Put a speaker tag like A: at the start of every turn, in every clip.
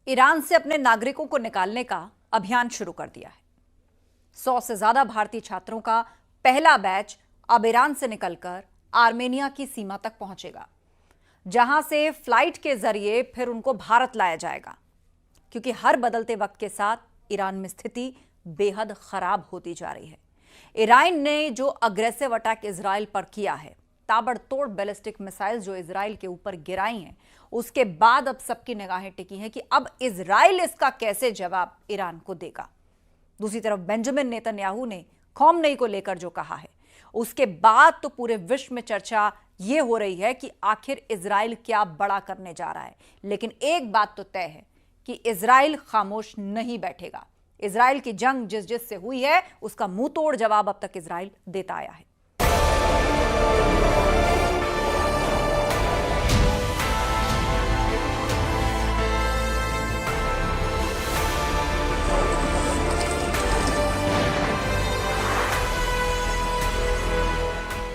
A: Iran से अपने नागरिकों को निकालने का अभियान शुरू कर दिया है। 100 से ज्यादा भारतीय छात्रों का पहला बैच अब ईरान से निकलकर आर्मेनिया की सीमा तक पहुंचेगा, जहां से फ्लाइट के जरिए फिर उनको भारत लाया जाएगा। क्योंकि हर बदलते वक्त के साथ ईरान में स्थिति बेहद खराब होती जा रही है। ईरान ने जो अग्रेसिव अटैक इजराइल पर किया है, ताबड़तोड़ बैलिस्टिक मिसाइल जो इजराइल के ऊपर गिराई हैं, उसके बाद अब सबकी निगाहें टिकी हैं कि अब इजराइल इसका कैसे जवाब ईरान को देगा। दूसरी तरफ बेंजामिन नेतन्याहू ने खौमनई को लेकर जो कहा है, उसके बाद तो पूरे विश्व में चर्चा यह हो रही है कि आखिर इजराइल क्या बड़ा करने जा रहा है। लेकिन एक बात तो तय है कि इजराइल खामोश नहीं बैठेगा। इजराइल की जंग जिस जिस से हुई है, उसका मुंह तोड़ जवाब अब तक इजराइल देता आया है।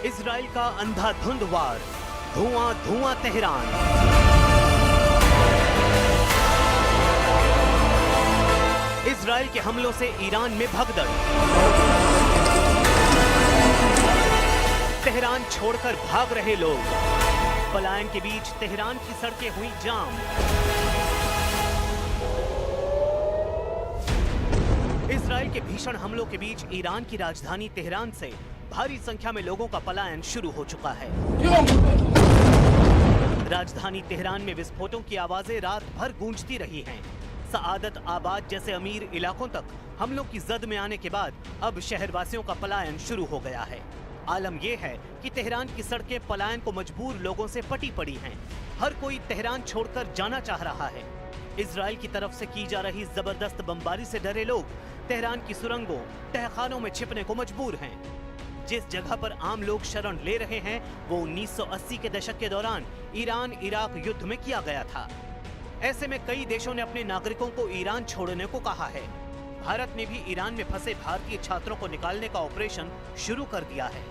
B: इजराइल का अंधाधुंध वार, धुआं धुआं तेहरान। इजराइल के हमलों से ईरान में भगदड़, तेहरान छोड़कर भाग रहे लोग, पलायन के बीच तेहरान की सड़कें हुई जाम। इजराइल के भीषण हमलों के बीच ईरान की राजधानी तेहरान से भारी संख्या में लोगों का पलायन शुरू हो चुका है। राजधानी तेहरान में विस्फोटों की आवाजें रात भर गूंजती रही हैं। सआदत आबाद जैसे अमीर इलाकों तक हमलों की जद में आने के बाद अब शहरवासियों का पलायन शुरू हो गया है। आलम यह है कि तेहरान की सड़कें पलायन को मजबूर लोगों से पटी पड़ी हैं। हर कोई तेहरान छोड़कर जाना चाह रहा है। इजराइल की तरफ से की जा रही जबरदस्त बमबारी से डरे लोग तेहरान की सुरंगों, तहखानों में छिपने को मजबूर हैं। जिस जगह पर आम लोग शरण ले रहे हैं, वो 1980 के दशक के दौरान ईरान इराक युद्ध में किया गया था। ऐसे में कई देशों ने अपने नागरिकों को ईरान छोड़ने को कहा है। भारत ने भी ईरान में फंसे भारतीय छात्रों को निकालने का ऑपरेशन शुरू कर दिया है।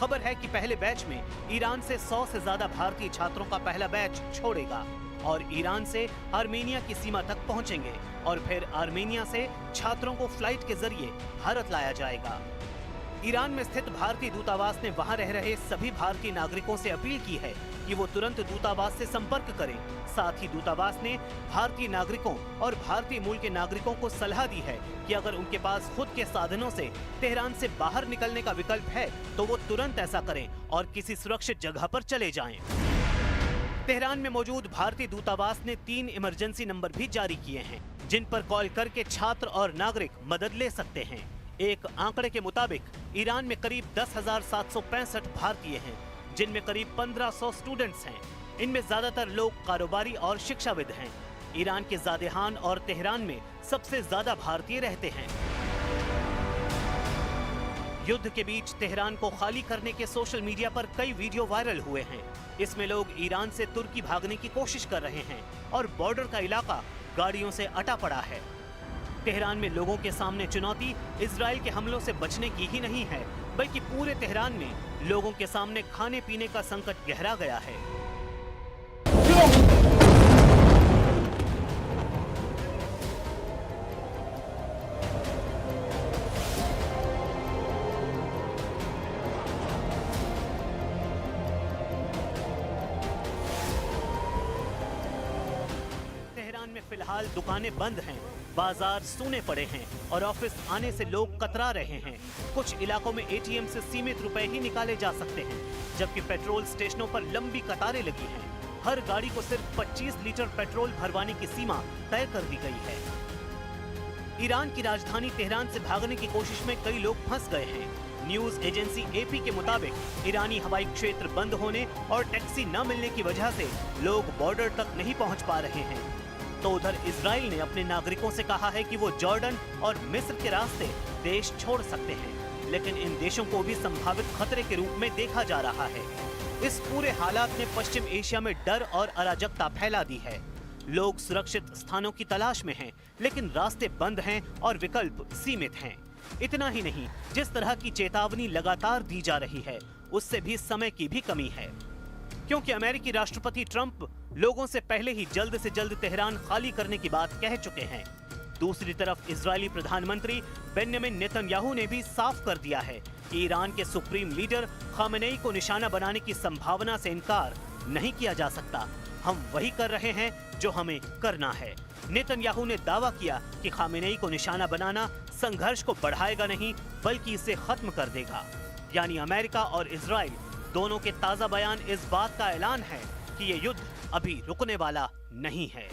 B: खबर है कि पहले बैच में ईरान से 100 से ज्यादा भारतीय छात्रों का पहला बैच छोड़ेगा और ईरान से आर्मेनिया की सीमा तक पहुंचेंगे और फिर आर्मेनिया से छात्रों को फ्लाइट के जरिए भारत लाया जाएगा। ईरान में स्थित भारतीय दूतावास ने वहां रह रहे सभी भारतीय नागरिकों से अपील की है कि वो तुरंत दूतावास से संपर्क करें। साथ ही दूतावास ने भारतीय नागरिकों और भारतीय मूल के नागरिकों को सलाह दी है कि अगर उनके पास खुद के साधनों से तेहरान से बाहर निकलने का विकल्प है तो वो तुरंत ऐसा करें और किसी सुरक्षित जगह पर चले जाएं। तेहरान में मौजूद भारतीय दूतावास ने 3 इमरजेंसी नंबर भी जारी किए हैं, जिन पर कॉल करके छात्र और नागरिक मदद ले सकते हैं। एक आंकड़े के मुताबिक ईरान में करीब 10,765 भारतीय हैं, जिनमें करीब 1500 स्टूडेंट्स हैं। इनमें ज्यादातर लोग कारोबारी और शिक्षाविद हैं। ईरान के ज़ादेहान और तेहरान में सबसे ज्यादा भारतीय रहते हैं। युद्ध के बीच तेहरान को खाली करने के सोशल मीडिया पर कई वीडियो वायरल हुए हैं। इसमें लोग ईरान से तुर्की भागने की कोशिश कर रहे हैं और बॉर्डर का इलाका गाड़ियों से अटा पड़ा है। तेहरान में लोगों के सामने चुनौती इजराइल के हमलों से बचने की ही नहीं है, बल्कि पूरे तेहरान में लोगों के सामने खाने पीने का संकट गहरा गया है। तेहरान में फिलहाल दुकानें बंद हैं, बाजार सूने पड़े हैं और ऑफिस आने से लोग कतरा रहे हैं। कुछ इलाकों में एटीएम से सीमित रुपए ही निकाले जा सकते हैं, जबकि पेट्रोल स्टेशनों पर लंबी कतारें लगी हैं। हर गाड़ी को सिर्फ 25 लीटर पेट्रोल भरवाने की सीमा तय कर दी गई है। ईरान की राजधानी तेहरान से भागने की कोशिश में कई लोग फंस गए हैं। न्यूज एजेंसी एपी के मुताबिक ईरानी हवाई क्षेत्र बंद होने और टैक्सी न मिलने की वजह से लोग बॉर्डर तक नहीं पहुंच पा रहे हैं। तो उधर इजराइल ने अपने नागरिकों से कहा है कि वो जॉर्डन और मिस्र के रास्ते देश छोड़ सकते हैं, लेकिन इन देशों को भी संभावित खतरे के रूप में देखा जा रहा है। इस पूरे हालात ने पश्चिम एशिया में डर और अराजकता फैला दी है। लोग सुरक्षित स्थानों की तलाश में हैं, लेकिन रास्ते बंद हैं और विकल्प सीमित हैं। इतना ही नहीं, जिस तरह की चेतावनी लगातार दी जा रही है, उससे भी समय की भी कमी है, क्योंकि अमेरिकी राष्ट्रपति ट्रंप लोगों से पहले ही जल्द से जल्द तेहरान खाली करने की बात कह चुके हैं। दूसरी तरफ इजरायली प्रधानमंत्री बेंजामिन नेतन्याहू ने भी साफ कर दिया है कि ईरान के सुप्रीम लीडर खामेनेई को निशाना बनाने की संभावना से इनकार नहीं किया जा सकता। हम वही कर रहे हैं जो हमें करना है। नेतन्याहू ने दावा किया कि खामेनेई को निशाना बनाना संघर्ष को बढ़ाएगा नहीं बल्कि इसे खत्म कर देगा। यानी अमेरिका और इजराइल दोनों के ताजा बयान इस बात का ऐलान है कि ये युद्ध अभी रुकने वाला नहीं है।